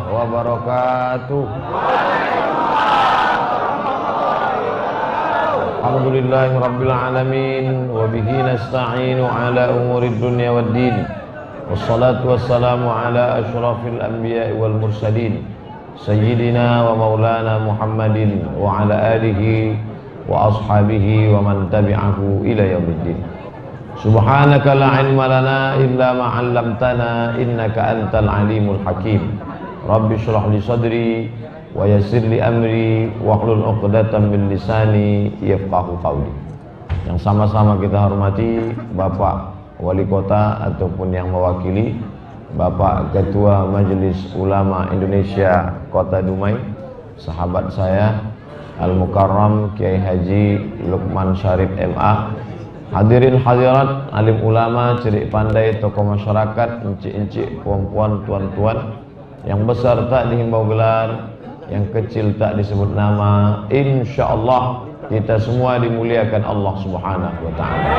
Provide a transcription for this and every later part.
wabarakatuh. Alhamdulillahirabbil alamin wa bihi nasta'inu ala umurid dunya waddin. Wassalatu wassalamu ala asyrafil anbiya'i wal mursalin sayyidina wa maulana Muhammadin wa ala alihi wa ashabihi wa man tabi'ahu ila yaumiddin. Subhanaka la ilma lana illa ma 'allamtana innaka antal alimul hakim. Rabbi shrah li sadri wa yassir li amri wahlul 'uqdatam min lisani yafqahu qawli. Yang sama-sama kita hormati Bapak Wali Kota ataupun yang mewakili Bapak Ketua Majelis Ulama Indonesia Kota Dumai, sahabat saya Al-Mukarram Kiai Haji Lukman Syarif MA, hadirin hadirat, alim ulama, cerik pandai, tokoh masyarakat, encik-encik, puan-puan, tuan-tuan, yang besar tak dihimbau gelar, yang kecil tak disebut nama. Insyaallah kita semua dimuliakan Allah Subhanahu wa taala.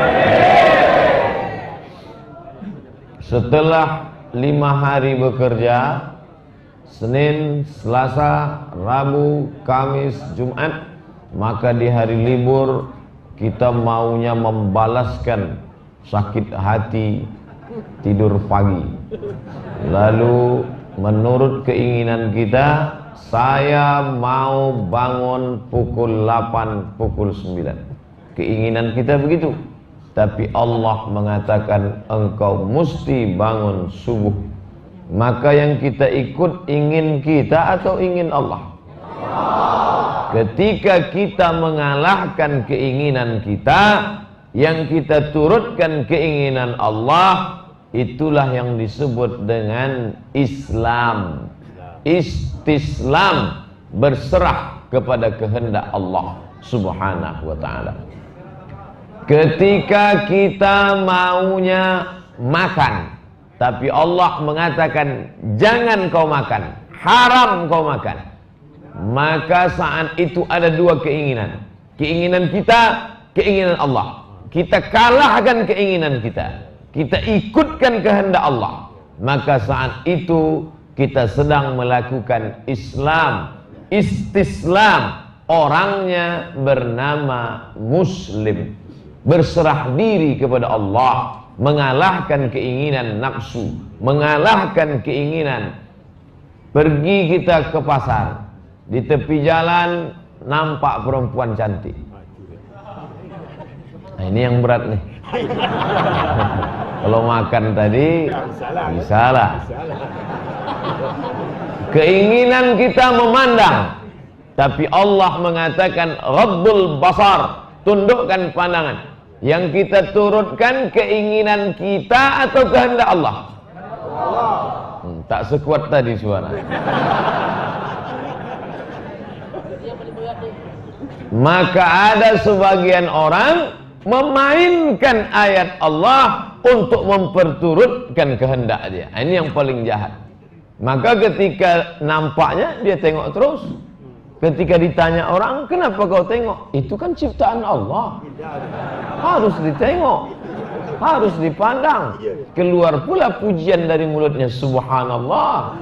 Setelah 5 hari bekerja, Senin, Selasa, Rabu, Kamis, Jumat, maka di hari libur kita maunya membalaskan sakit hati tidur pagi. Lalu menurut keinginan kita, saya mau bangun pukul 8, pukul 9. Keinginan kita begitu. Tapi Allah mengatakan engkau mesti bangun subuh. Maka yang kita ikut ingin kita atau ingin Allah? Ketika kita mengalahkan keinginan kita, yang kita turutkan keinginan Allah, itulah yang disebut dengan Islam. Istislam, berserah kepada kehendak Allah Subhanahu wa ta'ala. Ketika kita maunya makan, tapi Allah mengatakan jangan kau makan, haram kau makan, maka saat itu ada 2 keinginan. Keinginan kita, keinginan Allah. Kita kalahkan keinginan kita, kita ikutkan kehendak Allah. Maka saat itu kita sedang melakukan Islam, istislam. Orangnya bernama Muslim, berserah diri kepada Allah, mengalahkan keinginan nafsu, mengalahkan keinginan. Pergi kita ke pasar, di tepi jalan nampak perempuan cantik. Nah, ini yang berat nih. Kalau makan tadi bisa lah. Keinginan kita memandang, tapi Allah mengatakan Rabbul Basar, tundukkan pandangan. Yang kita turutkan keinginan kita atau kehendak Allah? Tak sekuat tadi suara. Maka ada sebagian orang memainkan ayat Allah untuk memperturutkan kehendak dia. Ini yang paling jahat. Maka ketika nampaknya dia tengok terus. Ketika ditanya orang, kenapa kau tengok? Itu kan ciptaan Allah, harus ditengok, harus dipandang. Keluar pula pujian dari mulutnya, subhanallah,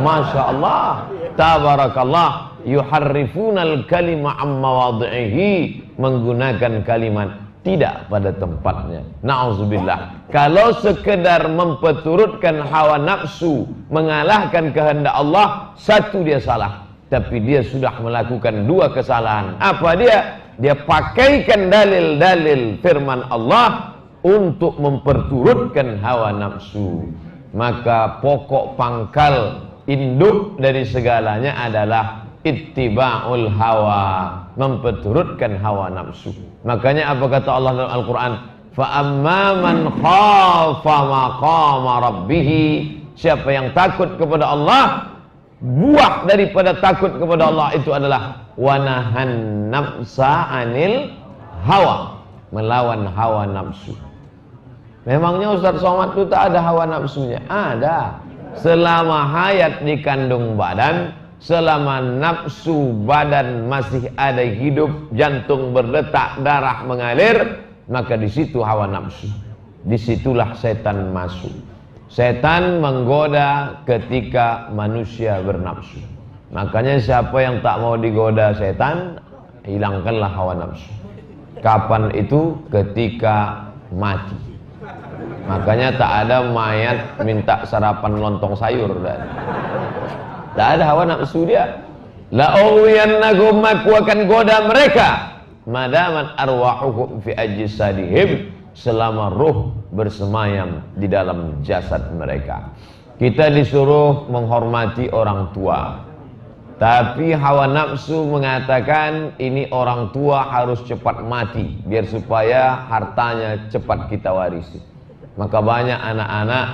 masya Allah, tabarakallah, yuharrifunal kalima amma wad'ihi, menggunakan kalimat tidak pada tempatnya. Na'udzubillah. Kalau sekedar memperturutkan hawa nafsu, mengalahkan kehendak Allah, satu dia salah, tapi dia sudah melakukan 2 kesalahan. Apa dia? Dia pakaikan dalil-dalil firman Allah untuk memperturutkan hawa nafsu. Maka pokok pangkal induk dari segalanya adalah ittiba'ul hawa, memperturutkan hawa nafsu. Makanya apa kata Allah dalam Al-Quran? فَأَمَّا مَنْ خَافَ مَقَامَ رَبِّهِ, siapa yang takut kepada Allah, buah daripada takut kepada Allah itu adalah wanahan nafsa anil hawa, melawan hawa nafsu. Memangnya Ustaz Somad itu tak ada hawa nafsunya? Ada. Selama hayat di kandung badan, selama nafsu badan masih ada hidup, jantung berdetak, darah mengalir, maka di situ hawa nafsu. Disitulah setan masuk. Setan menggoda ketika manusia bernafsu. Makanya siapa yang tak mau digoda setan, hilangkanlah hawa nafsu. Kapan itu? Ketika mati. Makanya tak ada mayat minta sarapan lontong sayur. Tak ada hawa nafsu dia. La'uwiyannahum, aku akan goda mereka madaman arwahuhum fi ajsadihim, selama ruh bersemayam di dalam jasad mereka. Kita disuruh menghormati orang tua, tapi hawa nafsu mengatakan ini orang tua harus cepat mati biar supaya hartanya cepat kita warisi. Maka banyak anak-anak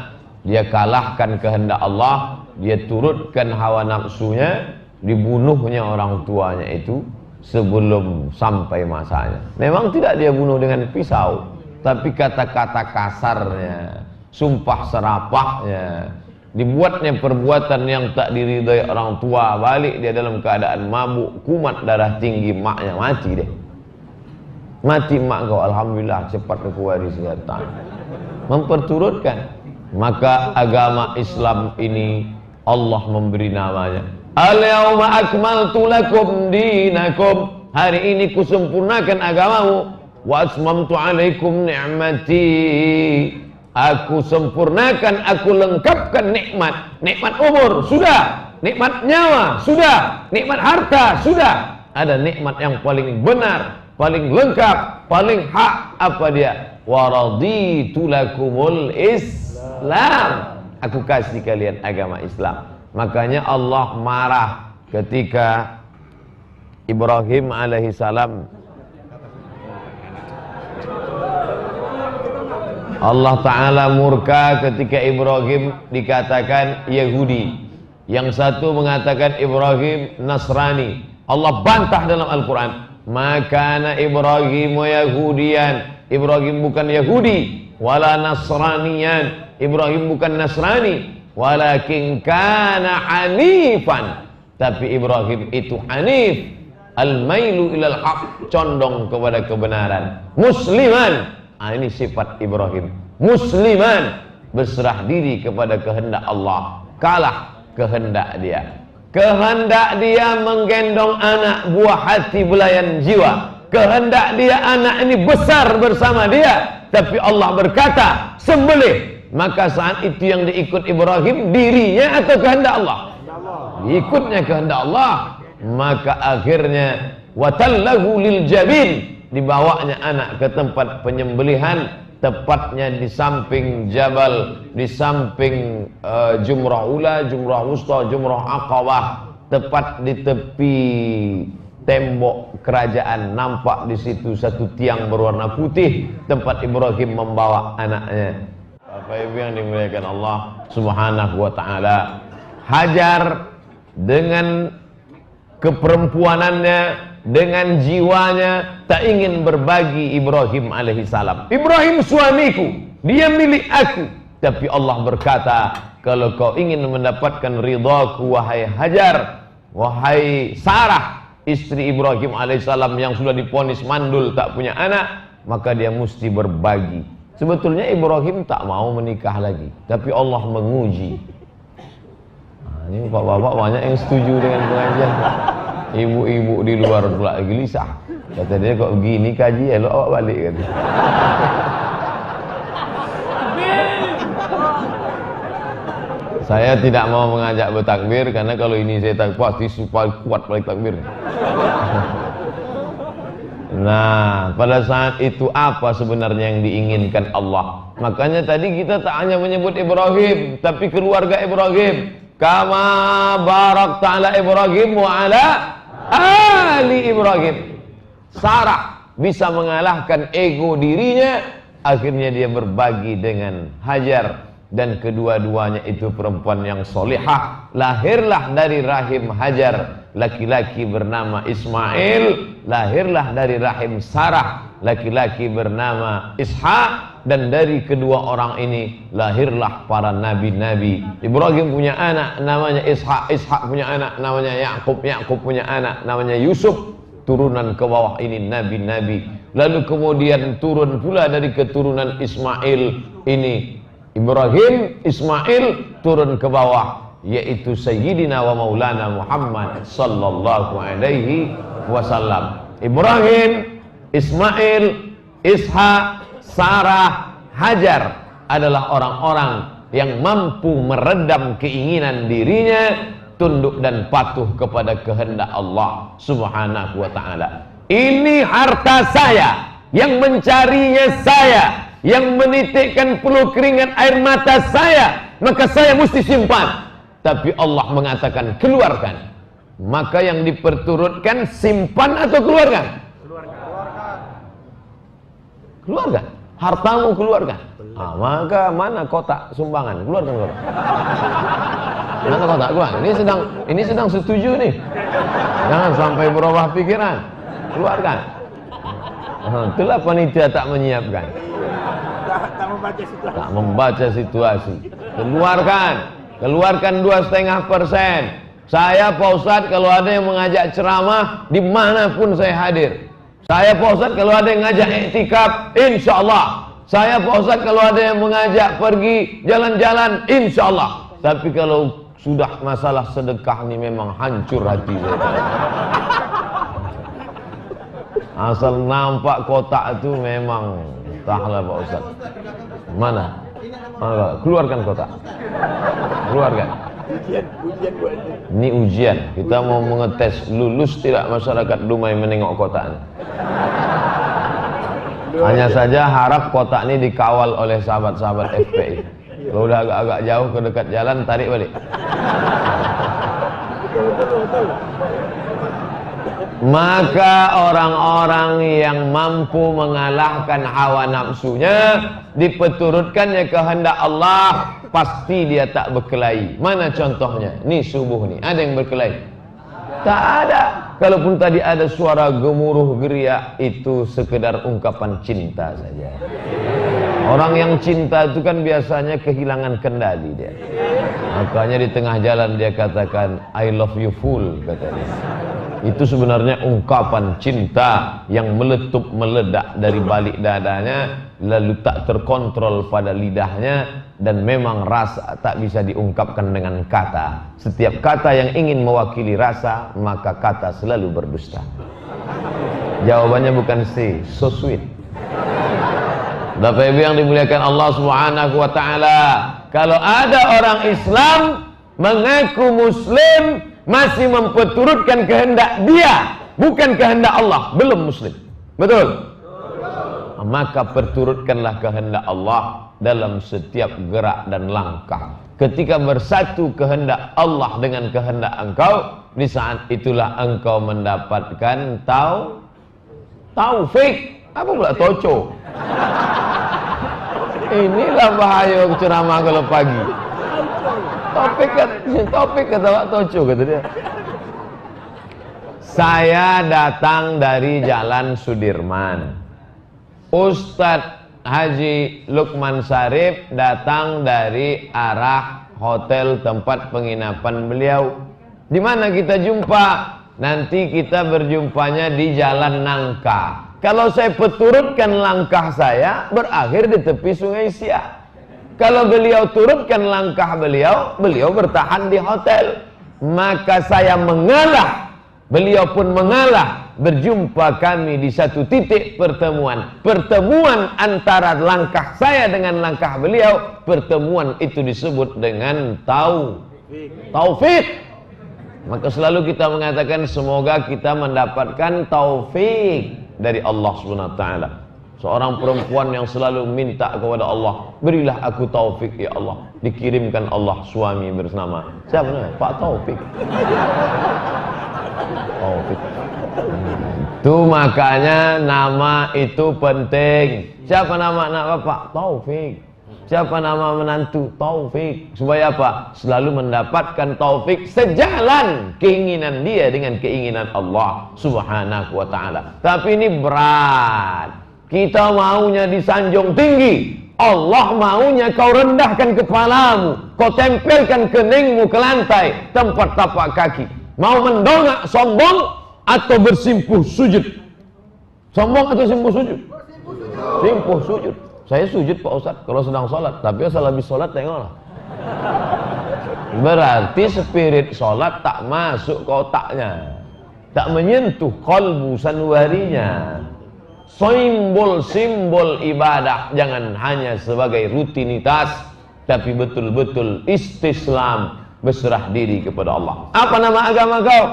dia kalahkan kehendak Allah, dia turutkan hawa nafsunya, dibunuhnya orang tuanya itu sebelum sampai masanya. Memang tidak dia bunuh dengan pisau, tapi kata-kata kasarnya, sumpah serapahnya, dibuatnya perbuatan yang tak diridhai orang tua, balik dia dalam keadaan mabuk, kumat, darah tinggi, maknya mati deh. Mati mak kau, alhamdulillah cepat aku warisi harta. Memperturutkan. Maka agama Islam ini Allah memberi namanya Al-yawma akmaltu lakum dinakum, hari ini kusempurnakan agamamu. Wa asmamtu alaikum ni'mati, aku sempurnakan, aku lengkapkan nikmat. Nikmat umur sudah, nikmat nyawa sudah, nikmat harta sudah. Ada nikmat yang paling benar, paling lengkap, paling hak, apa dia? Wa raditu lakumul Islam, aku kasih kalian agama Islam. Makanya Allah marah ketika Ibrahim alaihissalam, Allah Ta'ala murka ketika Ibrahim dikatakan Yahudi, yang satu mengatakan Ibrahim Nasrani. Allah bantah dalam Al-Quran, makana Ibrahim Yahudian, Ibrahim bukan Yahudi, wala Nasranian, Ibrahim bukan Nasrani, walakin kana hanifan, tapi Ibrahim itu hanif, al-mailu ilal haq, condong kepada kebenaran, musliman. Ini sifat Ibrahim, musliman, berserah diri kepada kehendak Allah, kalah kehendak dia. Kehendak dia menggendong anak buah hati belayan jiwa, kehendak dia anak ini besar bersama dia, tapi Allah berkata sembelih. Maka saat itu yang diikut Ibrahim dirinya atau kehendak Allah? Diikutnya kehendak Allah. Maka akhirnya watallahu lil jabin, dibawanya anak ke tempat penyembelihan, tepatnya di samping jabal, di samping Jumrah Ula, Jumrah Wusta, Jumrah Aqabah, tepat di tepi tembok kerajaan. Nampak di situ satu tiang berwarna putih, tempat Ibrahim membawa anaknya. Bapak Ibu yang dimuliakan Allah Subhanahu wa Ta'ala, Hajar dengan keperempuanannya, dengan jiwanya tak ingin berbagi Ibrahim alaihissalam. Ibrahim suamiku, dia milik aku. Tapi Allah berkata, kalau kau ingin mendapatkan ridhaku wahai Hajar, wahai Sarah, istri Ibrahim alaihissalam yang sudah diponis mandul tak punya anak, maka dia mesti berbagi. Sebetulnya Ibrahim tak mau menikah lagi, tapi Allah menguji. Ini bapak-bapak banyak yang setuju dengan pengajian. Ibu-ibu di luar pula gelisah. Kata dia, kok begini kaji, elok awak balik kata. Saya tidak mau mengajak bertakbir, karena kalau ini saya tak pasti supaya kuat balik takbir. Nah, pada saat itu apa sebenarnya yang diinginkan Allah? Makanya tadi kita tak hanya menyebut Ibrahim, tapi keluarga Ibrahim. Kama barak ta'ala Ibrahim wa ala ali Ibrahim. Sarah bisa mengalahkan ego dirinya, akhirnya dia berbagi dengan Hajar, dan kedua-duanya itu perempuan yang solihah. Lahirlah dari rahim Hajar laki-laki bernama Ismail, lahirlah dari rahim Sarah laki-laki bernama Ishak, dan dari kedua orang ini lahirlah para nabi-nabi. Ibrahim punya anak namanya Ishak, Ishak punya anak namanya Yakub, Yakub punya anak namanya Yusuf. Turunan ke bawah ini nabi-nabi. Lalu kemudian turun pula dari keturunan Ismail ini Ibrahim, Ismail turun ke bawah, yaitu Sayyidina wa Maulana Muhammad sallallahu alaihi wasallam. Ibrahim, Ismail, Ishak, Sarah, Hajar adalah orang-orang yang mampu meredam keinginan dirinya, tunduk dan patuh kepada kehendak Allah Subhanahu wa ta'ala. Ini harta saya, yang mencarinya saya, yang menitikkan peluh keringat air mata saya, maka saya mesti simpan. Tapi Allah mengatakan keluarkan. Maka yang diperturutkan simpan atau keluarkan? Keluarkan. Hartamu keluarkan. Maka mana kotak sumbangan? Keluarkan kotak. Mana kotak keluar? Ini sedang setuju nih. Jangan sampai berubah pikiran. Keluarkan. Itulah panitia tak menyiapkan. Tak membaca situasi. Keluarkan 2,5%. Saya Pak Ustadz kalau ada yang mengajak ceramah dimanapun saya hadir. Saya Pak Ustadz kalau ada yang ngajak iktikaf, insya Allah. Saya Pak Ustadz kalau ada yang mengajak pergi jalan-jalan, insya Allah. Tapi kalau sudah masalah sedekah ini memang hancur hati saya. Asal nampak kotak itu memang entahlah Pak Ustadz. Mana? Keluarkan kotak. Keluarkan. Ini ujian. Kita mau mengetes lulus tidak masyarakat Dumai menengok kotak. Hanya saja harap kotak ini dikawal oleh sahabat-sahabat FPI. Kalau udah agak-agak jauh ke dekat jalan, tarik balik. Maka orang-orang yang mampu mengalahkan hawa nafsunya, dipeturutkannya kehendak Allah, pasti dia tak berkelahi. Mana contohnya? Nih subuh nih, ada yang berkelahi? Tak ada. Kalaupun tadi ada suara gemuruh geriak, itu sekedar ungkapan cinta saja. Orang yang cinta itu kan biasanya kehilangan kendali dia. Makanya di tengah jalan dia katakan I love you full, katanya. Itu sebenarnya ungkapan cinta yang meletup meledak dari balik dadanya, lalu tak terkontrol pada lidahnya, dan memang rasa tak bisa diungkapkan dengan kata. Setiap kata yang ingin mewakili rasa, maka kata selalu berdusta. Jawabannya bukan C, so sweet. Bapak Ibu yang dimuliakan Allah Subhanahu wa ta'ala, kalau ada orang Islam mengaku muslim masih memperturutkan kehendak dia, bukan kehendak Allah, belum muslim. Betul? Maka perturutkanlah kehendak Allah dalam setiap gerak dan langkah. Ketika bersatu kehendak Allah dengan kehendak engkau, di saat itulah engkau mendapatkan taufik. Apa pula toco? Inilah bahaya ceramah kalau pagi. Topik kata Pak Toco, kata dia. Saya datang dari Jalan Sudirman. Ustadz Haji Lukman Sarif datang dari arah hotel tempat penginapan beliau. Di mana kita jumpa? Nanti kita berjumpanya di Jalan Nangka. Kalau saya peturutkan langkah saya, berakhir di tepi Sungai Siak. Kalau beliau turutkan langkah beliau bertahan di hotel. Maka saya mengalah, beliau pun mengalah. Berjumpa kami di satu titik pertemuan. Pertemuan antara langkah saya dengan langkah beliau. Pertemuan itu disebut dengan taufik. Maka selalu kita mengatakan semoga kita mendapatkan taufik dari Allah SWT. Seorang perempuan yang selalu minta kepada Allah, berilah aku taufik ya Allah. Dikirimkan Allah suami bersama. Siapa namanya? Pak Taufik. Taufik. Itu makanya nama itu penting. Siapa nama Pak Taufik? Siapa nama menantu? Taufik. Supaya apa? Selalu mendapatkan taufik sejalan keinginan dia dengan keinginan Allah Subhanahu wa ta'ala. Tapi ini berat. Kita maunya disanjung tinggi, Allah maunya kau rendahkan kepalamu, kau tempelkan keningmu ke lantai tempat tapak kaki. Mau mendongak sombong atau bersimpuh sujud? Sombong atau simpuh sujud? Simpuh sujud. Saya sujud Pak Ustadz kalau sedang sholat, tapi asal habis sholat tengoklah. Berarti spirit sholat tak masuk ke otaknya, tak menyentuh qalbu sanwarinya. Simbol-simbol ibadah jangan hanya sebagai rutinitas, tapi betul-betul istislam, berserah diri kepada Allah. Apa nama agama kau?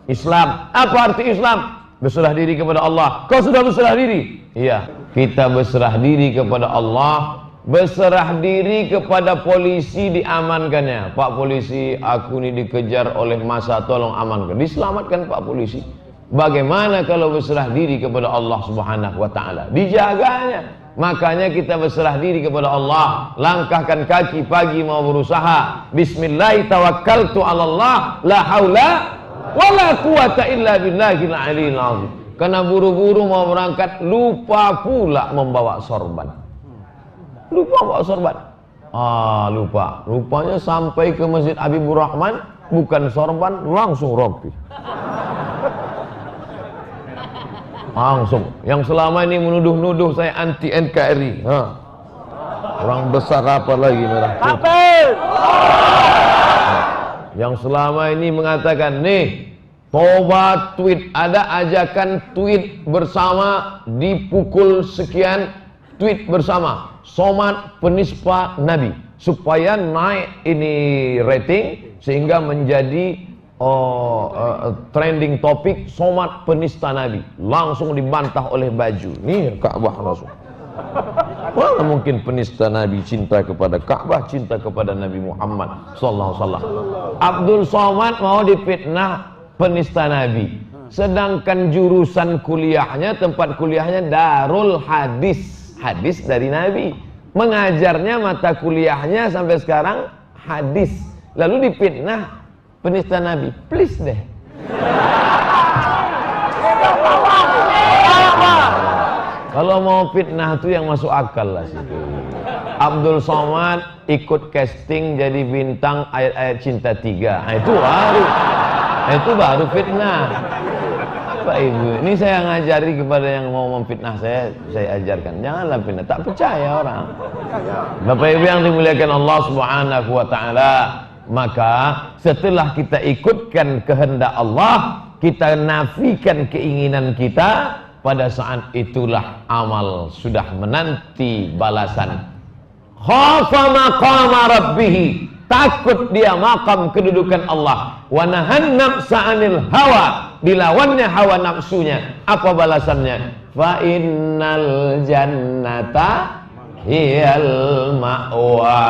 Islam. Apa arti Islam? Berserah diri kepada Allah. Kau sudah berserah diri? Iya. Kita berserah diri kepada Allah, berserah diri kepada polisi diamankannya. Pak polisi, aku ini dikejar oleh massa, tolong amankan. Diselamatkan Pak polisi. Bagaimana kalau berserah diri kepada Allah Subhanahu wa taala? Dijaganya. Makanya kita berserah diri kepada Allah. Langkahkan kaki pagi mau berusaha. Bismillah tawakkaltu 'ala Allah, la haula wala quwata illa billahil aliyil azim. Karena buru-buru mau berangkat, lupa pula membawa sorban. Lupa bawa sorban. Lupa. Rupanya sampai ke Masjid Habibur Rahman, bukan sorban, langsung rompi. Langsung. Yang selama ini menuduh-nuduh saya anti NKRI. Orang besar apa lagi merah putih. Yang selama ini mengatakan, nih, tobat tweet, ada ajakan tweet bersama di pukul sekian, tweet bersama somat penispa Nabi supaya naik ini rating sehingga menjadi trending topik somat penista Nabi. Langsung dibantah oleh baju. Nih Ka'bah langsung. Mana mungkin penista Nabi, cinta kepada Ka'bah, cinta kepada Nabi Muhammad sallallahu alaihi wasallam. Abdul Somad mau difitnah penista Nabi, sedangkan jurusan kuliahnya, tempat kuliahnya Darul Hadis, hadis dari Nabi, mengajarnya mata kuliahnya sampai sekarang hadis, lalu difitnah penista Nabi. Please deh. Kalau mau fitnah tuh yang masuk akal lah situ. Abdul Somad ikut casting jadi bintang ayat-ayat cinta 3. Itu baru fitnah. Pak Ibu, ini saya ngajari kepada yang mau memfitnah saya ajarkan. Janganlah fitnah, tak percaya orang. Bapak Ibu yang dimuliakan Allah Subhanahu wa taala, maka setelah kita ikutkan kehendak Allah, kita nafikan keinginan kita, pada saat itulah amal sudah menanti balasan. Khafa maqama rabbih, takut dia makam kedudukan Allah. Wa nahan nafsa 'anil hawa, dilawannya hawa nafsunya. Apa balasannya? Fa innal jannata hiyal ma'wa.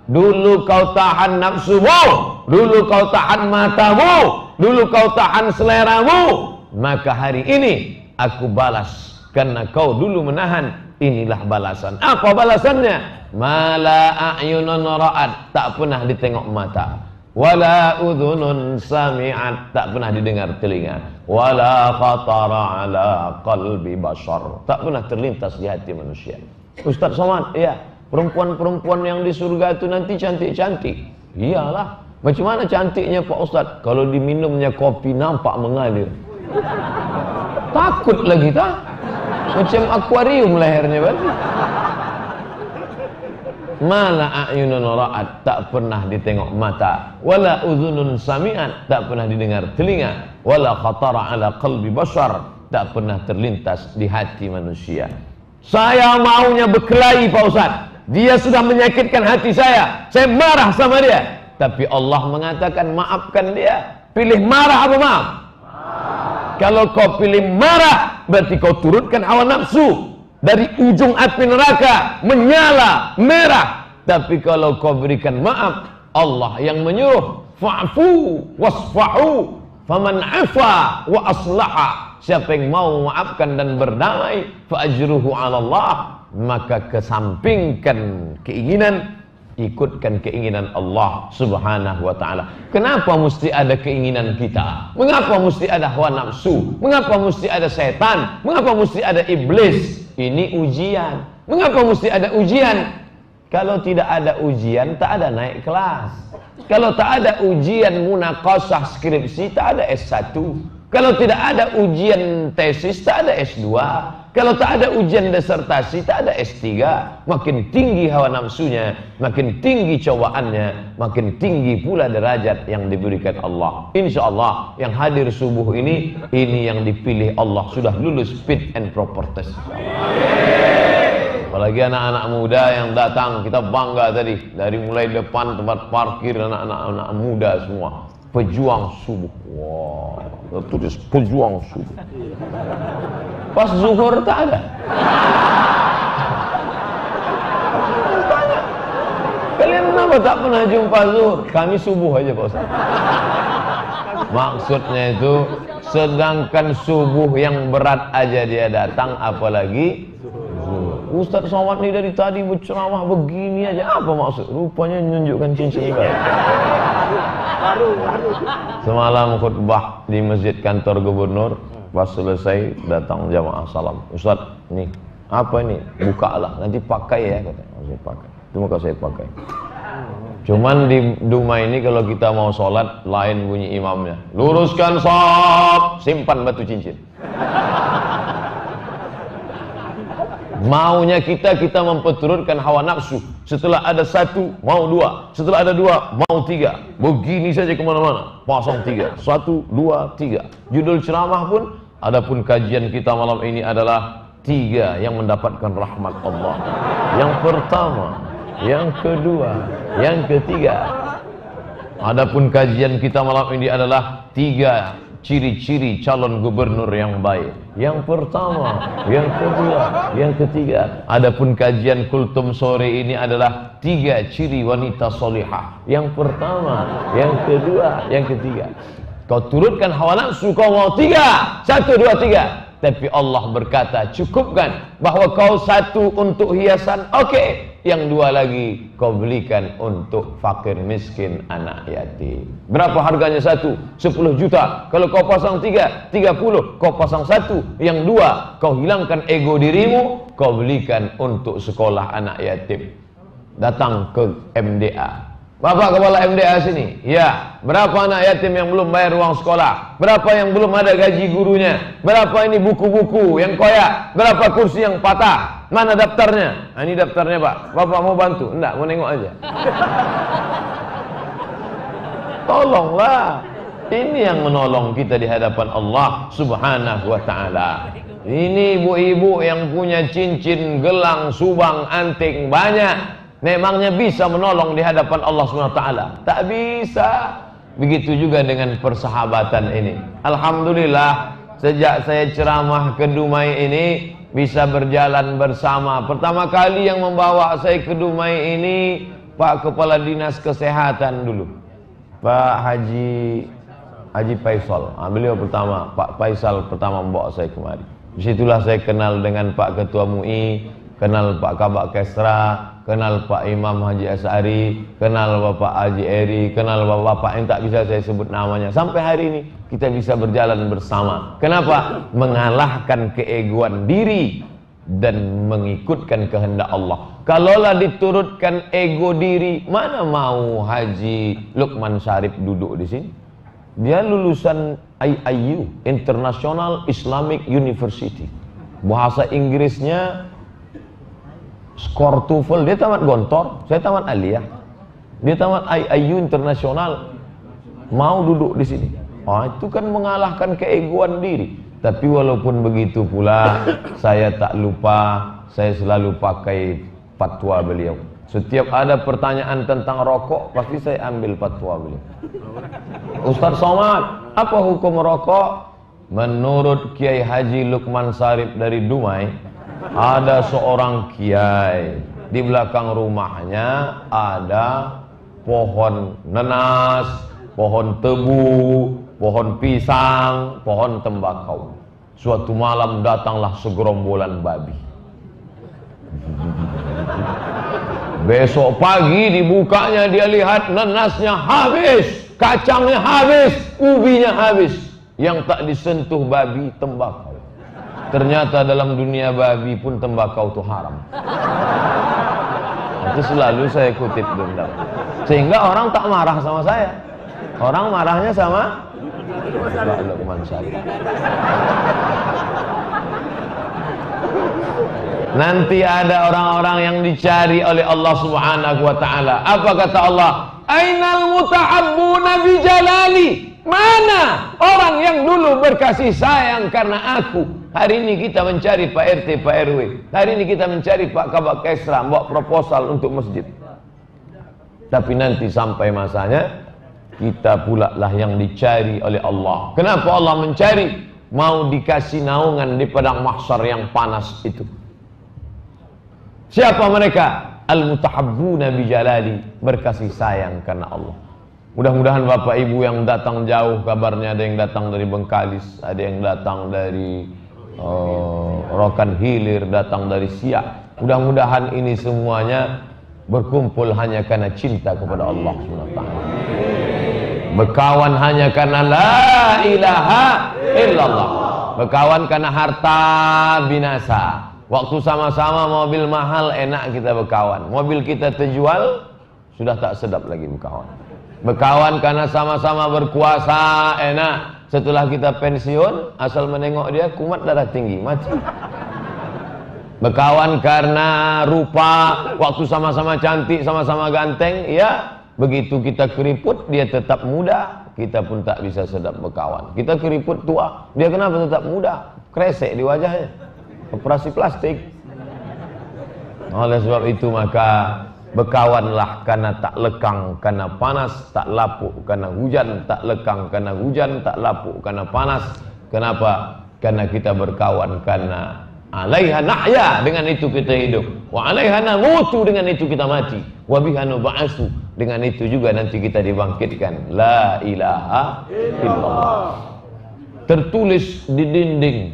Dulu kau tahan nafsumu, dulu kau tahan matamu, dulu kau tahan seleramu, maka hari ini aku balas karena kau dulu menahan. Inilah balasan. Apa balasannya? Mala a'yunun ra'at, tak pernah ditengok mata. Wala udhunun sami'at, tak pernah didengar telinga. Wala khatara ala qalbi bashar, tak pernah terlintas di hati manusia. Ustaz Somad, ya, perempuan-perempuan yang di surga itu nanti cantik-cantik. Iyalah. Macam mana cantiknya Pak Ustaz? Kalau diminumnya kopi nampak mengalir. Takut lagi tak? Macam akuarium lehernya berarti. Mala a'yunun ra'at, tak pernah ditengok mata. Wala udhunun sami'at, tak pernah didengar telinga. Wala khatara ala qalbi bashar, tak pernah terlintas di hati manusia. Saya maunya berkelahi Pak Ustaz. Dia sudah menyakitkan hati saya marah sama dia. Tapi Allah mengatakan maafkan dia. Pilih marah apa maaf? Kalau kau pilih marah, berarti kau turutkan hawa nafsu. Dari ujung api neraka menyala merah. Tapi kalau kau berikan maaf, Allah yang menyuruh, fa'fu wasfa'u faman 'afa wa aslaha. Siapa yang mau memaafkan dan berdamai, fa ajruhu 'ala Allah, maka kesampingkan keinginan, ikutkan keinginan Allah Subhanahu wa ta'ala. Kenapa mesti ada keinginan kita? Mengapa mesti ada hawa nafsu? Mengapa mesti ada setan? Mengapa mesti ada iblis? Ini ujian. Mengapa mesti ada ujian? Kalau tidak ada ujian, tak ada naik kelas. Kalau tak ada ujian munaqashah skripsi, tak ada S1. Kalau tidak ada ujian tesis, tak ada S2. Kalau tak ada ujian disertasi, tak ada S3. Makin tinggi hawa nafsunya, makin tinggi cobaannya, makin tinggi pula derajat yang diberikan Allah. Insya Allah yang hadir subuh ini yang dipilih Allah, sudah lulus fit and proper test. Apalagi anak-anak muda yang datang, kita bangga tadi. Dari mulai depan tempat parkir, anak-anak muda semua. Pejuang subuh. Wah, tulis pejuang subuh. Pas zuhur tak ada. Kalian kenapa tak pernah jumpa zuhur? Kami subuh aja Pak Ustaz. Maksudnya itu, sedangkan subuh yang berat aja dia datang, apalagi Ustaz Somad nih dari tadi berceramah begini aja, apa maksud? Rupanya menunjukkan cincin baru. Semalam khutbah di masjid kantor gubernur, pas selesai datang jamaah salam. Ustaz, nih apa ini? Bukalah, nanti pakai ya katanya. Saya pakai. Itu maka saya pakai. Cuman di Duma ini kalau kita mau sholat, lain bunyi imamnya. Luruskan shaf, simpan batu cincin. Maunya kita memperturutkan hawa nafsu. Setelah ada satu, mau dua. Setelah ada dua, mau tiga. Begini saja kemana-mana. Pasang tiga. 1, 2, 3. Judul ceramah pun, adapun kajian kita malam ini adalah 3 yang mendapatkan rahmat Allah. Yang pertama, yang kedua, yang ketiga. Adapun kajian kita malam ini adalah 3 ciri-ciri calon gubernur yang baik. Yang pertama, yang kedua, yang ketiga. Adapun kajian kultum sore ini adalah 3 ciri wanita solihah. Yang pertama, yang kedua, yang ketiga. Kau turutkan hawa nafsu, kau mau 3, 1, 2, 3. Tapi Allah berkata, cukupkan bahwa kau 1 untuk hiasan, oke. Yang 2 lagi kau belikan untuk fakir miskin anak yatim. Berapa harganya 1? 10 juta. Kalau kau pasang 3, 30. Kau pasang 1. Yang 2 kau hilangkan ego dirimu, kau belikan untuk sekolah anak yatim. Datang ke MDA. Bapak kepala MDA sini. Ya, berapa anak yatim yang belum bayar uang sekolah? Berapa yang belum ada gaji gurunya? Berapa ini buku-buku yang koyak? Berapa kursi yang patah? Mana daftarnya? Nah, ini daftarnya Pak. Bapak mau bantu? Enggak, mau nengok aja. Tolonglah. Ini yang menolong kita di hadapan Allah Subhanahu wa ta'ala. Ini ibu-ibu yang punya cincin, gelang, subang, anting banyak. Memangnya bisa menolong di hadapan Allah Subhanahu wa ta'ala? Tak bisa. Begitu juga dengan persahabatan ini. Alhamdulillah, sejak saya ceramah ke Dumai ini bisa berjalan bersama. Pertama kali yang membawa saya ke Dumai ini Pak Kepala Dinas Kesehatan dulu, Pak Haji Faisal. Beliau pertama, Pak Faisal pertama membawa saya kemari. Disitulah saya kenal dengan Pak Ketua MUI, kenal Pak Kabak Kesra, kenal Pak Imam Haji As'ari, kenal Bapak Haji Eri, kenal Bapak yang tak bisa saya sebut namanya. Sampai hari ini kita bisa berjalan bersama. Kenapa? Mengalahkan keegoan diri dan mengikutkan kehendak Allah. Kalaulah diturutkan ego diri, mana mau Haji Lukman Syarif duduk di sini? Dia lulusan IIU, International Islamic University. Bahasa Inggrisnya skor TOEFL, dia tamat Gontor, saya tamat Aliyah. Dia tamat IIU Internasional, mau duduk di sini. Itu kan mengalahkan keegoan diri. Tapi walaupun begitu pula, saya tak lupa, saya selalu pakai fatwa beliau. Setiap ada pertanyaan tentang rokok, pasti saya ambil fatwa beliau. Ustaz Somad, apa hukum rokok? Menurut Kiai Haji Lukman Syarif dari Dumai, ada seorang kiai, di belakang rumahnya ada pohon nenas, pohon tebu, pohon pisang, pohon tembakau. Suatu malam datanglah segerombolan babi. Besok pagi dibukanya, dia lihat nenasnya habis, kacangnya habis, ubinya habis. Yang tak disentuh babi tembakau. Ternyata dalam dunia babi pun tembakau itu haram. Itu selalu saya kutip dendam. Sehingga orang tak marah sama saya. Orang marahnya sama Pak Lukman Syarif. Nanti ada orang-orang yang dicari oleh Allah Subhanahu wa taala. Apa kata Allah? Ainal mutahabbuna bi jalali. Mana orang yang dulu berkasih sayang karena aku? Hari ini kita mencari Pak RT, Pak RW. Hari ini kita mencari Pak Kabak Kesra, buat proposal untuk masjid. Tapi nanti sampai masanya, kita pula lah yang dicari oleh Allah. Kenapa Allah mencari? Mau dikasih naungan di padang mahsyar yang panas itu. Siapa mereka? Al-mutahabbuna bijalali, berkasih sayang karena Allah. Mudah-mudahan Bapak Ibu yang datang jauh, kabarnya ada yang datang dari Bengkalis, ada yang datang dari Rokan Hilir, datang dari Siak. Mudah-mudahan ini semuanya berkumpul hanya karena cinta kepada Allah SWT. Berkawan hanya karena la ilaha illallah. Berkawan karena harta binasa. Waktu sama-sama mobil mahal enak kita berkawan. Mobil kita terjual, sudah tak sedap lagi berkawan. Berkawan karena sama-sama berkuasa enak. Setelah kita pensiun, asal menengok dia kumat darah tinggi, mati. Berkawan karena rupa, waktu sama-sama cantik, sama-sama ganteng, ya. Begitu kita keriput, dia tetap muda, kita pun tak bisa sedap berkawan. Kita keriput tua, dia kenapa tetap muda? Kresek di wajahnya, operasi plastik. Oleh sebab itu maka berkawanlah karena tak lekang karena panas, tak lapuk karena hujan, tak lekang karena hujan, tak lapuk karena panas. Kenapa? Karena kita berkawan karena alaiha nahya, dengan itu kita hidup, wa alaiha namutu, dengan itu kita mati, wa biha nub'atsu, dengan itu juga nanti kita dibangkitkan. La ilaha illallah. Tertulis di dinding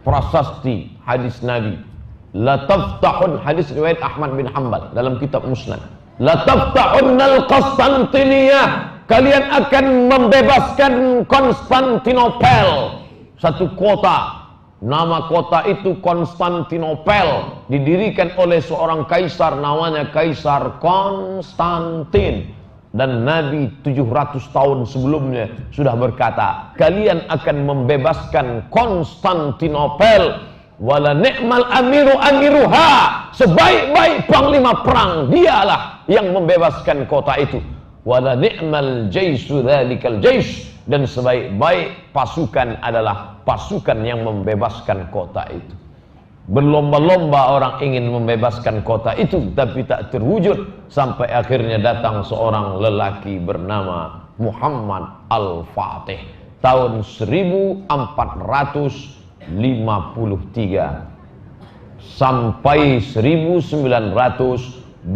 prasasti hadis Nabi, la taftahun, hadis riwayat Ahmad bin Hanbal dalam kitab Musnad, la taftahunnal Konstantiniyah, kalian akan membebaskan Konstantinopel, satu kota. Nama kota itu Konstantinopel, didirikan oleh seorang kaisar namanya Kaisar Konstantin. Dan Nabi 700 tahun sebelumnya sudah berkata, kalian akan membebaskan Konstantinopel. Wala ni'mal amiru amiruha, sebaik-baik panglima perang dialah yang membebaskan kota itu. Wala ni'mal jaisu dzalikal jais, dan sebaik-baik pasukan adalah pasukan yang membebaskan kota itu. Berlomba-lomba orang ingin membebaskan kota itu, tapi tak terwujud, sampai akhirnya datang seorang lelaki bernama Muhammad Al-Fatih tahun 1453 sampai 1924.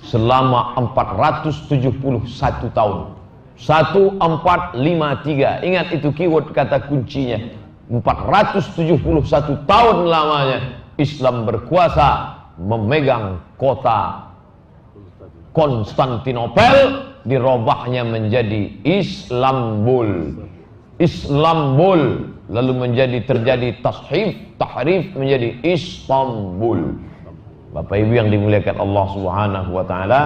Selama 471 tahun. 1453. Ingat itu keyword kata kuncinya. 471 tahun lamanya Islam berkuasa memegang kota Konstantinopel, dirubahnya menjadi Islambul. Islambul, lalu terjadi tahrif menjadi Istanbul. Bapak Ibu yang dimuliakan Allah Subhanahu wa taala,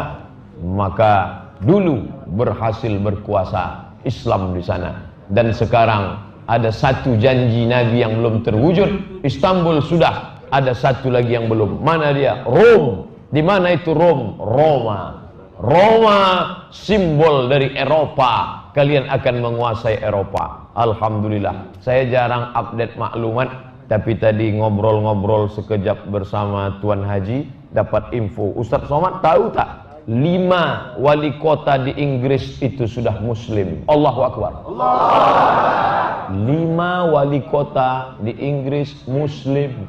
maka dulu berhasil berkuasa Islam di sana, dan sekarang ada satu janji Nabi yang belum terwujud. Istanbul sudah, ada satu lagi yang belum. Mana dia? Rom. Di mana itu Rom? Roma. Roma simbol dari Eropa. Kalian akan menguasai Eropa. Alhamdulillah. Saya jarang update maklumat, tapi tadi ngobrol-ngobrol sekejap bersama Tuan Haji, dapat info. Ustaz Somad tahu tak? 5 wali kota di Inggris itu sudah Muslim. Allahu Akbar. Allah. 5 wali kota di Inggris Muslim.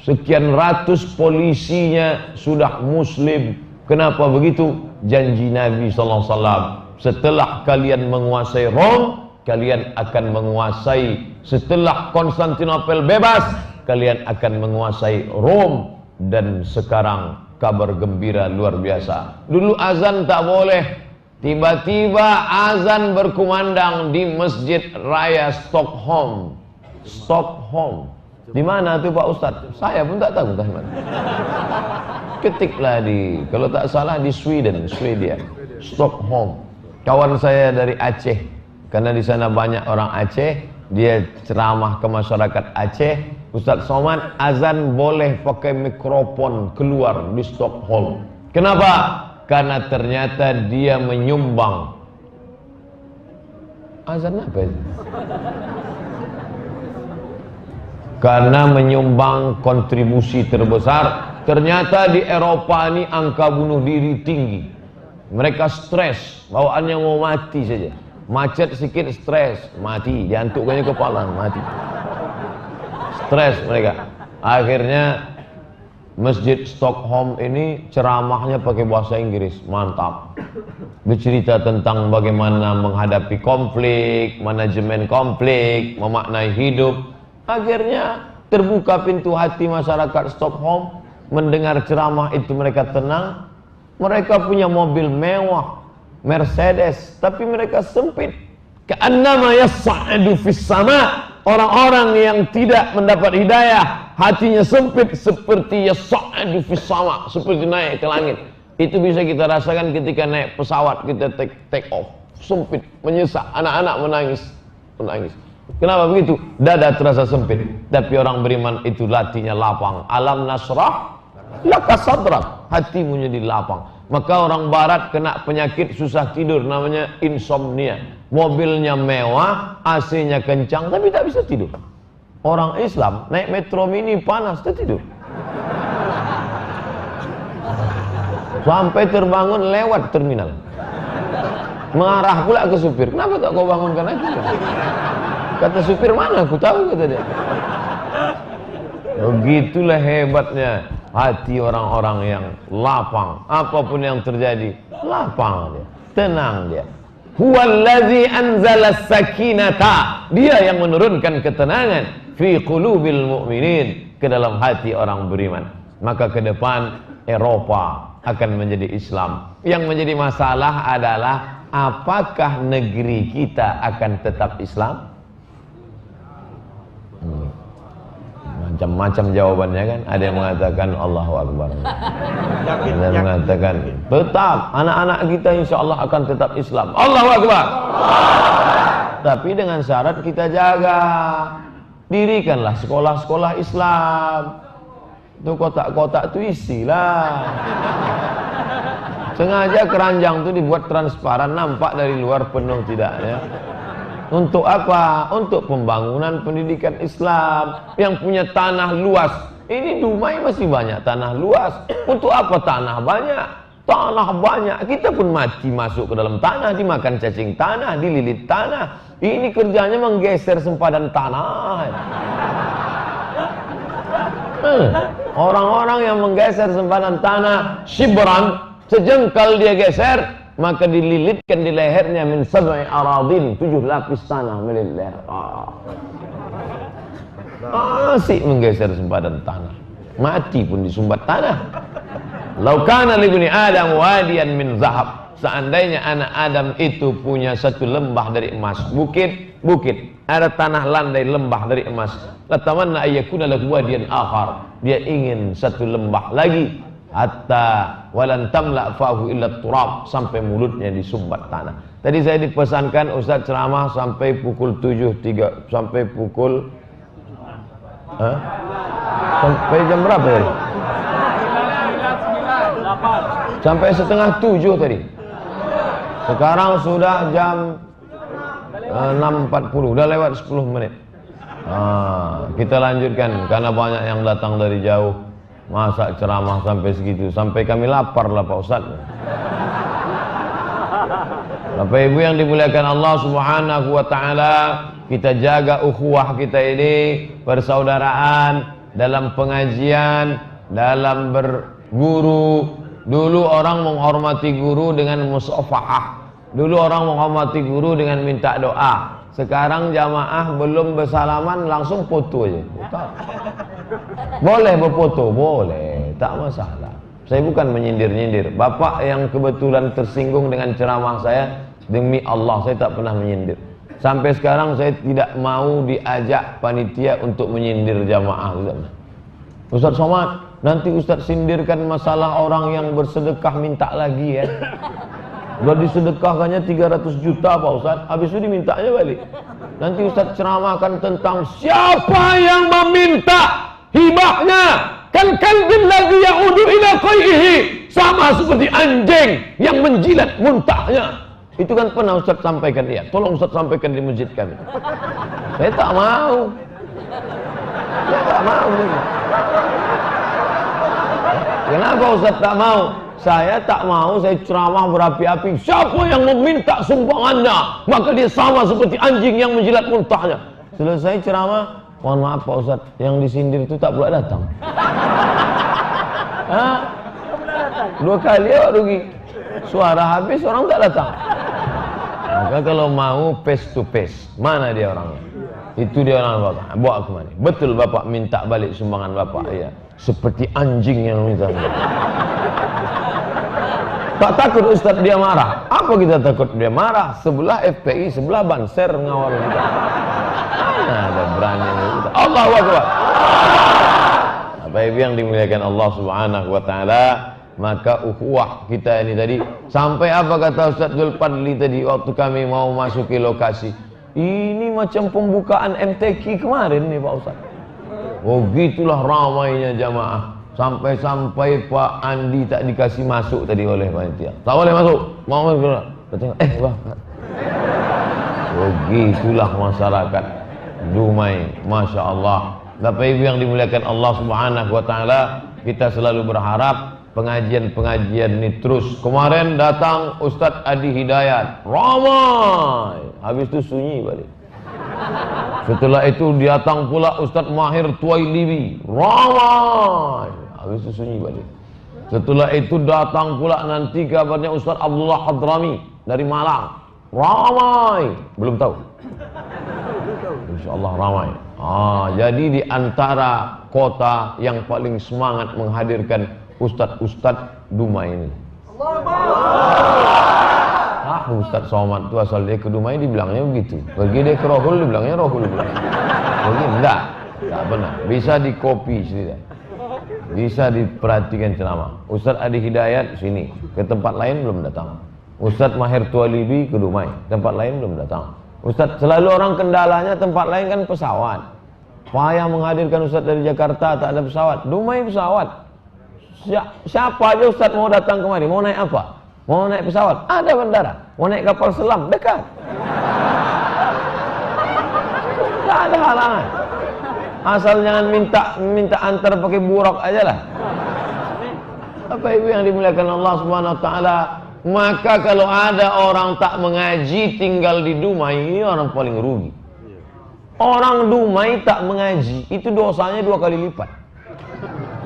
Sekian ratus polisinya sudah Muslim. Kenapa begitu? Janji Nabi SAW. Setelah kalian menguasai Rom, kalian akan menguasai, setelah Konstantinopel bebas, kalian akan menguasai Rom. Dan sekarang kabar gembira luar biasa. Dulu azan tak boleh, tiba-tiba azan berkumandang di Masjid Raya Stockholm. Stockholm. Di mana tuh Pak Ustadz? Saya pun tak tahu entah mana. Ketiklah di, kalau tak salah di Sweden, Swedia. Stockholm. kawan saya dari Aceh, karena di sana banyak orang Aceh, dia ceramah ke masyarakat Aceh. Ustaz Somad, azan boleh pakai mikrofon keluar di Stockholm. Kenapa? Karena ternyata dia menyumbang. Azan apa itu? Karena menyumbang kontribusi terbesar. Ternyata di Eropa ini angka bunuh diri tinggi. Mereka stres, bawaannya mau mati saja. Macet sedikit stres, mati, diantukkannya kepala, mati. Stres mereka. Akhirnya Masjid Stockholm ini ceramahnya pakai bahasa Inggris, mantap. Bercerita tentang bagaimana menghadapi konflik, manajemen konflik, memaknai hidup. Akhirnya terbuka pintu hati masyarakat Stockholm. Mendengar ceramah itu mereka tenang. Mereka punya mobil mewah, Mercedes, tapi mereka sempit. Ka'annama yas'adu fis sama. Orang-orang yang tidak mendapat hidayah, hatinya sempit seperti yas'adu fis sama, seperti naik ke langit. Itu bisa kita rasakan ketika naik pesawat, kita take off, sempit, menyesak, anak-anak menangis. Kenapa begitu? Dada terasa sempit. Tapi orang beriman itu hatinya lapang. Alam nasrah laka sadrak, hatimu jadi lapang. Maka orang barat kena penyakit susah tidur, namanya insomnia. Mobilnya mewah, AC-nya kencang, tapi tak bisa tidur. Orang Islam naik metro mini panas, tak tidur. Sampai terbangun lewat terminal. Mengarah pula ke supir. Kenapa tak kau bangunkan aku? Kata supir, mana aku tahu, kata dia. Begitulah hebatnya hati orang-orang yang lapang. Apapun yang terjadi, lapang dia, tenang dia. Huwallazi anzalas sakinata. Dia yang menurunkan ketenangan fi qulubil mu'minin, ke dalam hati orang beriman. Maka ke depan Eropa akan menjadi Islam. Yang menjadi masalah adalah apakah negeri kita akan tetap Islam? Macam-macam jawabannya kan. Ada yang mengatakan Allahu Akbar, ada yang mengatakan tetap anak-anak kita insya Allah akan tetap Islam. Allahu Akbar. Tapi dengan syarat kita jaga, dirikanlah sekolah-sekolah Islam. Itu kotak-kotak itu isilah. Sengaja keranjang itu dibuat transparan, nampak dari luar penuh tidaknya. Untuk apa? Untuk pembangunan pendidikan Islam. Yang punya tanah luas, ini Dumai masih banyak tanah luas. Untuk apa tanah banyak? Tanah banyak, kita pun mati masuk ke dalam tanah, dimakan cacing tanah, dililit tanah. Ini kerjanya menggeser sempadan tanah. Orang-orang yang menggeser sempadan tanah, shibran, sejengkal dia geser, maka dililitkan di lehernya min sab'i aradin, 7 lapis tanah milik leher. Asik menggeser sempadan tanah, mati pun disumbat tanah. Lau kana li bani Adam wadiyan min zahab, seandainya anak Adam itu punya satu lembah dari emas, bukit, ada tanah landai lembah dari emas, latamanna ayyakuna lahu wadiyan akhar, dia ingin satu lembah lagi, hatta walan tamla fahu illa turab, sampai mulutnya disumbat tanah. Tadi saya dipesankan Ustaz ceramah sampai pukul 7.3 sampai pukul sampai jam berapa tadi? Sampai setengah 7 tadi. Sekarang sudah jam 6.40, udah lewat 10 menit. Kita lanjutkan karena banyak yang datang dari jauh. Masa ceramah sampai segitu, sampai kami lapar lah Pak Ustaz. Bapak Ibu yang dimuliakan Allah Subhanahu wa taala, kita jaga ukhuwah kita ini, persaudaraan dalam pengajian, dalam berguru. Dulu orang menghormati guru dengan musafahah. Dulu orang menghormati guru dengan minta doa. Sekarang jamaah belum bersalaman langsung foto aja. Boleh berfoto, boleh, tak masalah. Saya bukan menyindir-nyindir. Bapak yang kebetulan tersinggung dengan ceramah saya, demi Allah saya tak pernah menyindir. Sampai sekarang saya tidak mau diajak panitia untuk menyindir jamaah. Ustaz Somad, nanti Ustaz sindirkan masalah orang yang bersedekah minta lagi ya. Udah disedekahkannya 300 juta Pak Ustaz, habis itu dimintanya balik. Nanti Ustaz ceramahkan tentang siapa yang meminta hibahnya, kan billadzi ya'udu ila qaihi, sama seperti anjing yang menjilat muntahnya. Itu kan pernah Ustaz sampaikan dia. Tolong Ustaz sampaikan di masjid kami. Saya tak mau. Saya tak mau. Kenapa Ustaz tak mau? Saya tak mau saya ceramah berapi-api. Siapa yang meminta sumbangannya, maka dia sama seperti anjing yang menjilat muntahnya. Selesai ceramah, mohon maaf Pak Ustaz, yang disindir itu tak pula datang. Hah? 2 kali ya rugi. Suara habis, orang tak datang. Maka kalau mau face to face, mana dia orangnya? Itu dia orang Bapak. Bawa kemana? Betul Bapak minta balik sumbangan Bapak, ya. Seperti anjing yang minta. Tak takut Ustaz dia marah. Apa kita takut dia marah? Sebelah FPI, sebelah Banser ngawal kita. Mana ada berani kita. Allahu Akbar. Apa yang dimuliakan Allah Subhanahu wa taala, maka ukhuwah kita ini tadi sampai apa kata Ustaz Zulfadli tadi waktu kami mau masuki lokasi. Ini macam pembukaan MTQ kemarin nih Pak Ustaz. Oh gitulah ramainya jamaah. Sampai-sampai Pak Andi tak dikasih masuk tadi oleh panitia. Tak boleh masuk. Mau masuk. Tengok, Pak. Oh gitulah masyarakat Dumai, Masya Allah. Bapak Ibu yang dimuliakan Allah Subhanahu wa taala, kita selalu berharap pengajian-pengajian ini terus. Kemarin datang Ustadz Adi Hidayat, ramai. Habis itu sunyi balik. Setelah itu datang pula Ustadz Mahir Tuwailibi, ramai. Habis itu sunyi balik. Setelah itu datang pula nanti kabarnya Ustadz Abdullah Hadrami dari Malang, ramai. Belum tahu. Insyaallah ramai. Jadi di antara kota yang paling semangat menghadirkan Ustadz Dumai ini. Ustadz Somad itu asal dia ke Dumai dibilangnya begitu. Pergi dia ke Rohul dibilangnya Rohul. Pergi enggak benar. Bisa dikopi sini. Bisa diperhatikan ceramah. Ustadz Adi Hidayat sini, ke tempat lain belum datang. Ustadz Mahir Tuwalibi ke Dumai, tempat lain belum datang. Ustadz selalu orang kendalanya tempat lain kan pesawat. Payah menghadirkan Ustadz dari Jakarta tak ada pesawat. Dumai pesawat. Siapa aja Ustadz mau datang kemari, mau naik apa? Mau naik pesawat, ada bandara. Mau naik kapal selam, dekat. Tak ada halangan. Asal jangan minta antar pakai buruk aja lah. Bapak Ibu yang dimuliakan Allah Subhanahu wa taala, maka kalau ada orang tak mengaji tinggal di Dumai, ini orang paling rugi. Orang Dumai tak mengaji, itu dosanya 2 kali lipat.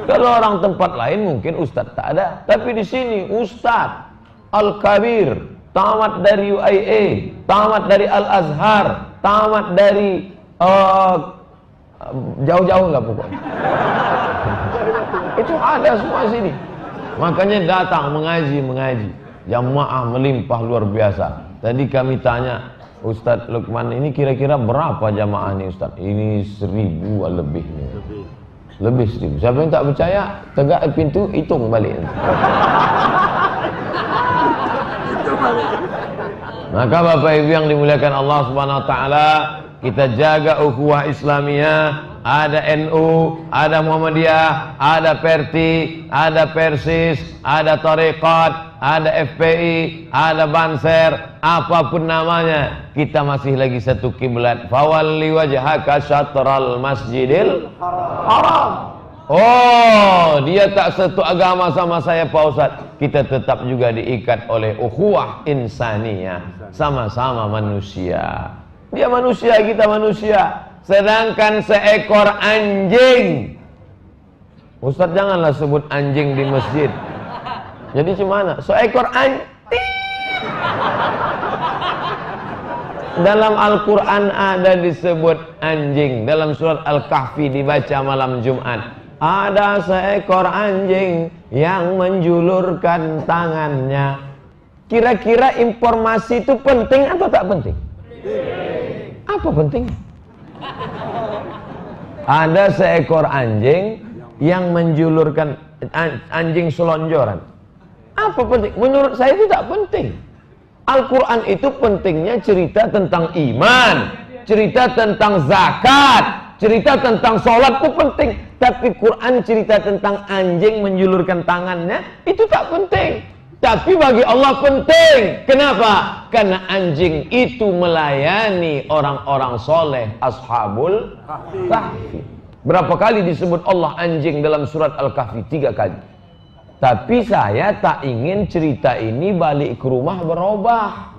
Kalau orang tempat lain mungkin Ustadz tak ada, tapi di sini Ustadz Al-Kabir, tamat dari UIA, tamat dari Al-Azhar, tamat dari jauh-jauh lah pokoknya. Itu ada semua sini. Makanya datang mengaji. Jamaah melimpah luar biasa. Tadi kami tanya Ustadz Lukman, ini kira-kira berapa jamaah ini Ustadz? Ini 1000 lebih nih. Lebih 1000. Siapa yang tak percaya, tegak pintu, hitung balik. Maka Bapak Ibu yang dimuliakan Allah Subhanahu wa taala, kita jaga ukhuwah Islamiyah. Ada NU, ada Muhammadiyah, ada Perti, ada Persis, ada Tarekat, ada FPI, ada Banser, apapun namanya, kita masih lagi satu kiblat. Fawalli wajhaka syatral masjidil haram. Oh, dia tak satu agama sama saya Pak Ustaz. Kita tetap juga diikat oleh ukhuwah insaniyah, sama-sama manusia. Dia manusia, kita manusia. Sedangkan seekor anjing, Ustaz janganlah sebut anjing di masjid. Jadi gimana? Seekor anjing. Dalam Al-Quran ada disebut anjing. Dalam surat Al-Kahfi dibaca malam Jumat, ada seekor anjing yang menjulurkan tangannya. Kira-kira informasi itu penting atau tak penting? Apa pentingnya? Ada seekor anjing yang menjulurkan, anjing selonjoran. Apa penting? Menurut saya itu tak penting. Al-Quran itu pentingnya cerita tentang iman, cerita tentang zakat, cerita tentang sholat itu penting. Tapi Quran cerita tentang anjing menjulurkan tangannya, itu tak penting. Tapi bagi Allah penting. Kenapa? Karena anjing itu melayani orang-orang soleh, ashabul kahfi. Berapa kali disebut Allah anjing dalam surat Al-Kahfi? 3 kali. Tapi saya tak ingin cerita ini balik ke rumah berubah.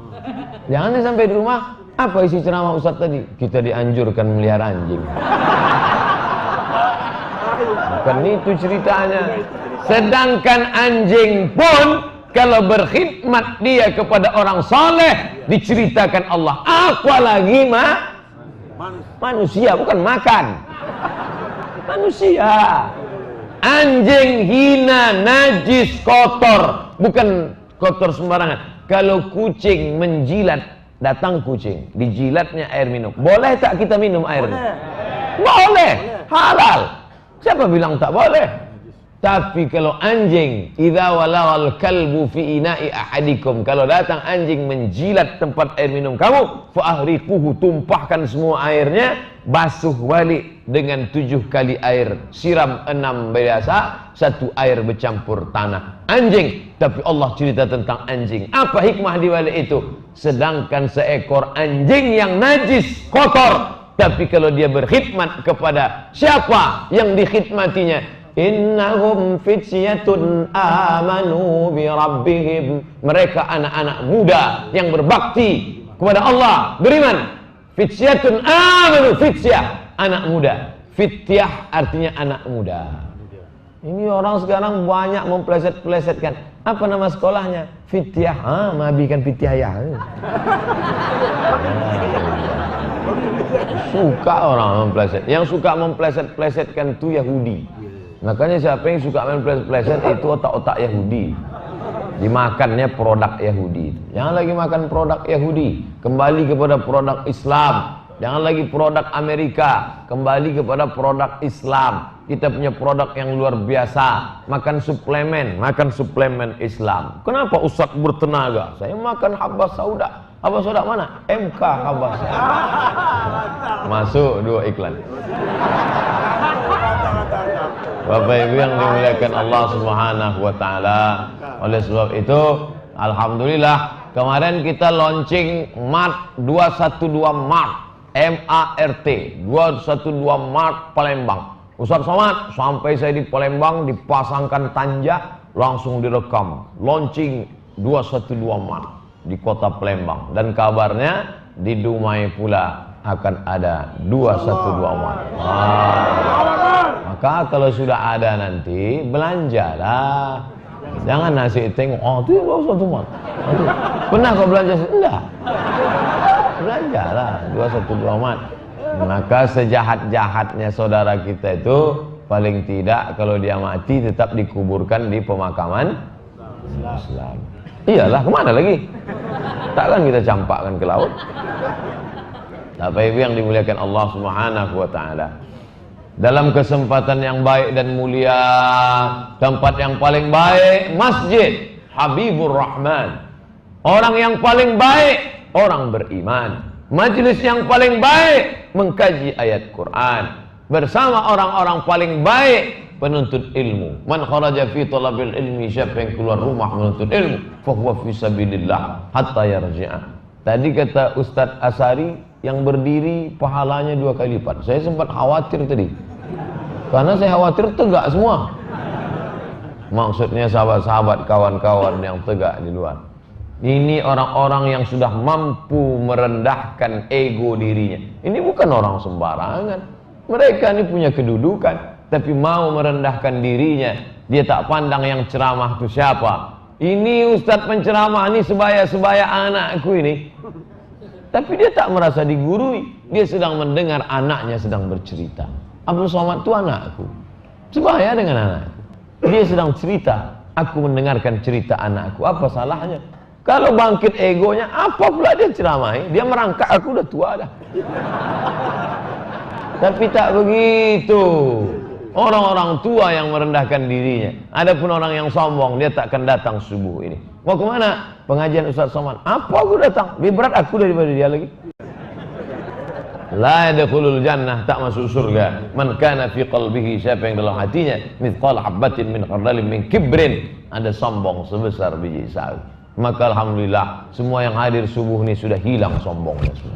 Jangan sampai di rumah, apa isi ceramah Ustaz tadi? Kita dianjurkan melihara anjing. Bukan itu ceritanya. Sedangkan anjing pun kalau berkhidmat dia kepada orang saleh, diceritakan Allah. Apalagi manusia, bukan makan. Manusia. Anjing hina, najis, kotor. Bukan kotor sembarangan. Kalau kucing menjilat, datang kucing, dijilatnya air minum. Boleh tak kita minum air? Boleh. Halal. Siapa bilang tak boleh? Tapi kalau anjing, idza walal kalbu fi ina'i ahadikum, kalau datang anjing menjilat tempat air minum kamu, fa ahriquhu, tumpahkan semua airnya, basuh balik dengan 7 kali air, siram 6 biasa, 1 air bercampur tanah. Anjing. Tapi Allah cerita tentang anjing. Apa hikmah di balik itu? Sedangkan seekor anjing yang najis, kotor, tapi kalau dia berkhidmat kepada siapa yang dikhidmatinya, innahum fityatun amanu bi rabbihim, mereka anak-anak muda yang berbakti kepada Allah, beriman. Fityatun amanu, fityah anak muda, fityah artinya anak muda. Ini orang sekarang banyak mempleset-plesetkan. Apa nama sekolahnya? Fityah. Mabikan fityah ya. Suka orang mempleset. Yang suka mempleset-plesetkan itu Yahudi. Makanya siapa yang suka main pleset-pleset itu otak-otak Yahudi. Dimakannya produk Yahudi. Jangan lagi makan produk Yahudi, kembali kepada produk Islam. Jangan lagi produk Amerika, kembali kepada produk Islam. Kita punya produk yang luar biasa. Makan suplemen Islam. Kenapa Ustaz bertenaga? Saya makan habas sauda. Habas sauda mana? MK habas. Masuk 2 iklan. Bapak Ibu yang dimuliakan Allah Subhanahu wa taala. Oleh sebab itu, alhamdulillah kemarin kita launching MART 212 MART. MART 212 MART Palembang. Ustaz Somad, sampai saya di Palembang dipasangkan tanja, langsung direkam. Launching 212 MART di kota Palembang. Dan kabarnya di Dumai pula akan ada 212 MART. Maka kalau sudah ada nanti, belanjalah. Jangan nasi tengok, itu 212 MART. Pernah kau belanja? Enggak. Belanjalah 212 MART. Maka sejahat-jahatnya saudara kita itu, paling tidak kalau dia mati tetap dikuburkan di pemakaman Islam. Iyalah, kemana lagi? Takkan kita campakkan ke laut. Bapak Ibu yang dimuliakan Allah Subhanahu wa taala. Dalam kesempatan yang baik dan mulia, tempat yang paling baik, Masjid Habibur Rahman. Orang yang paling baik, orang beriman. Majelis yang paling baik, mengkaji ayat Quran bersama orang-orang paling baik, penuntut ilmu. Man kharaja fi talabil ilmi, siapa yang keluar rumah menuntut ilmu, fa huwa fi sabilillah hatta yarji'a. Tadi kata Ustadz Asari, yang berdiri pahalanya 2 kali lipat. Saya sempat khawatir tadi, karena saya khawatir tegak semua. Maksudnya sahabat-sahabat, kawan-kawan yang tegak di luar. Ini orang-orang yang sudah mampu merendahkan ego dirinya. Ini bukan orang sembarangan. Mereka ini punya kedudukan, tapi mau merendahkan dirinya. Dia tak pandang yang ceramah itu siapa. Ini ustadz penceramah ini sebaya-sebaya anakku ini. Tapi dia tak merasa digurui. Dia sedang mendengar anaknya sedang bercerita. Abdul Somad itu anakku, sebaya dengan anakku. Dia sedang cerita, aku mendengarkan cerita anakku. Apa salahnya? Kalau bangkit egonya, apa pula dia ceramahi? Dia merangkak, aku udah tua dah. Tapi tak begitu. Orang-orang tua yang merendahkan dirinya. Adapun orang yang sombong, dia tak akan datang subuh ini. Mau kemana? Pengajian Ustaz Somad. Apa aku datang? Lebih berat aku daripada dia lagi. La yadkhulul jannah, tak masuk surga man kana fi qalbihi, siapa yang dalam hatinya mithqal habatin min khardalin min kibrin, ada sombong sebesar biji sawi. Maka alhamdulillah semua yang hadir subuh ini sudah hilang sombongnya semua.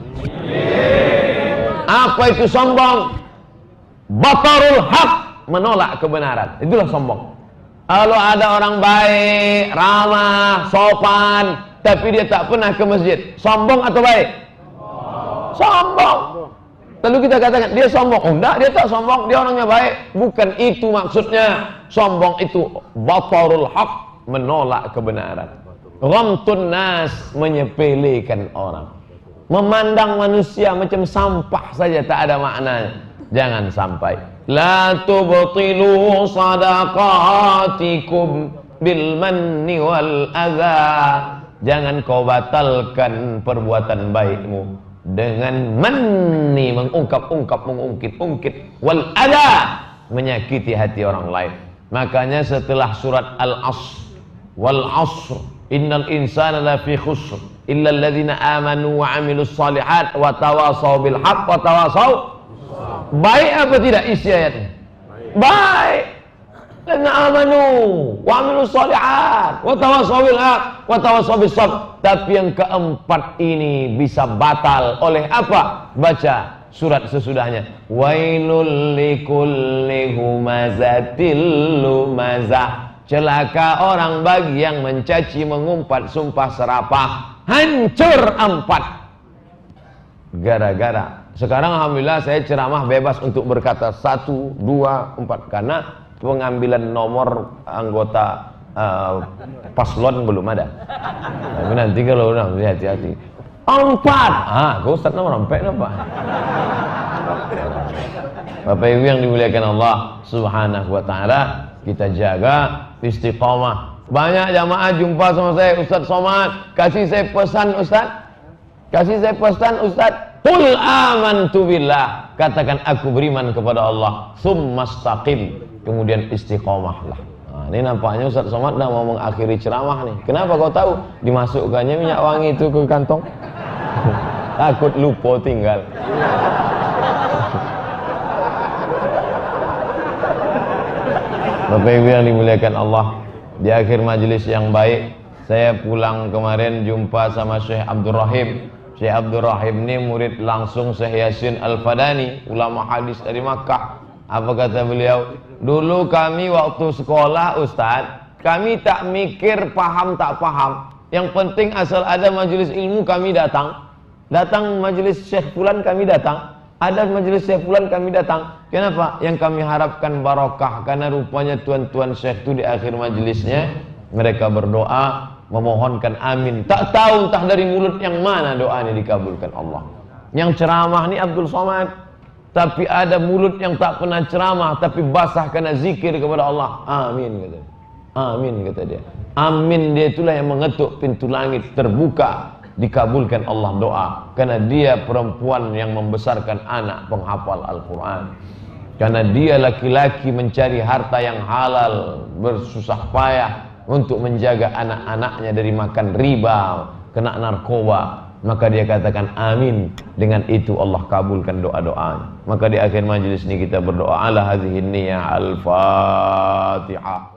Apa itu sombong? Batarul haq, menolak kebenaran. Itulah sombong. Kalau ada orang baik, ramah, sopan, tapi dia tak pernah ke masjid, sombong atau baik? Sombong. Lalu kita katakan dia sombong. Oh enggak, dia tak sombong, dia orangnya baik. Bukan itu maksudnya. Sombong itu batarul haq, menolak kebenaran. Ghamtun nas, menyepelekan orang. Memandang manusia macam sampah saja, tak ada maknanya. Jangan sampai. La tubtilu sadaqatikum bil manni wal adha. Jangan kau batalkan perbuatan baikmu dengan manni, mengungkap-ungkap, mengungkit-ungkit, wal adha, menyakiti hati orang lain. Makanya setelah surat Al-Asr, wal asr innal insana lafi khusr illa alladhina amanu wa amilus salihat wa tawasaw bil haqq wa tawasaw. Baik apa tidak isi ayatnya? Baik. Lana amanu wa amilus salihat wa tawasaw bil haqq wa tawasaw bis sabr. Tapi yang keempat ini bisa batal oleh apa? Baca surat sesudahnya. Wailul likulli humazatil lumazah. Celaka orang bagi yang mencaci, mengumpat, sumpah serapah. Hancur empat. Gara-gara sekarang alhamdulillah saya ceramah bebas untuk berkata 1, 2, 4 karena pengambilan nomor anggota paslon belum ada. Tapi nanti kalau udah hati-hati. 4. Kau Ustaz nomor 4 apa? Bapak Ibu yang dimuliakan Allah Subhanahu wa taala, kita jaga istiqamah. Banyak jamaah jumpa sama saya, Ustaz Somad, kasih saya pesan Ustaz. Kasih saya pesan Ustaz. Qul amantu billah. Katakan aku beriman kepada Allah. Tsumastaqim. Kemudian istiqamahlah. Nah, ini nampaknya Ustaz Somad dah mau mengakhiri ceramah nih. Kenapa kau tahu? Dimasukkannya minyak wangi itu ke kantong. Takut lupa tinggal. Bapak Ibu yang dimuliakan Allah, di akhir majelis yang baik, saya pulang kemarin jumpa sama Syekh Abdul Rahim. Syekh Abdul Rahim ini murid langsung Syekh Yasin Al-Fadani, ulama hadis dari Makkah. Apa kata beliau? Dulu kami waktu sekolah Ustaz, kami tak mikir paham tak paham. Yang penting asal ada majelis ilmu kami datang. Datang majelis Syekh Fulan kami datang. Ada majelis Syekh Fulan kami datang. Kenapa? Yang kami harapkan barokah. Karena rupanya tuan-tuan Syekh itu di akhir majelisnya mereka berdoa memohonkan amin. Tak tahu entah dari mulut yang mana doanya dikabulkan Allah. Yang ceramah ni Abdul Somad. Tapi ada mulut yang tak pernah ceramah tapi basah karena zikir kepada Allah. Amin kata dia. Amin kata dia. Amin dia itulah yang mengetuk pintu langit terbuka. Dikabulkan Allah doa karena dia perempuan yang membesarkan anak penghafal Al-Quran, karena dia laki-laki mencari harta yang halal, bersusah payah untuk menjaga anak-anaknya dari makan riba, kena narkoba, maka dia katakan amin. Dengan itu Allah kabulkan doa-doanya. Maka di akhir majlis ini kita berdoa ala hadhihi niyah al-Fatihah.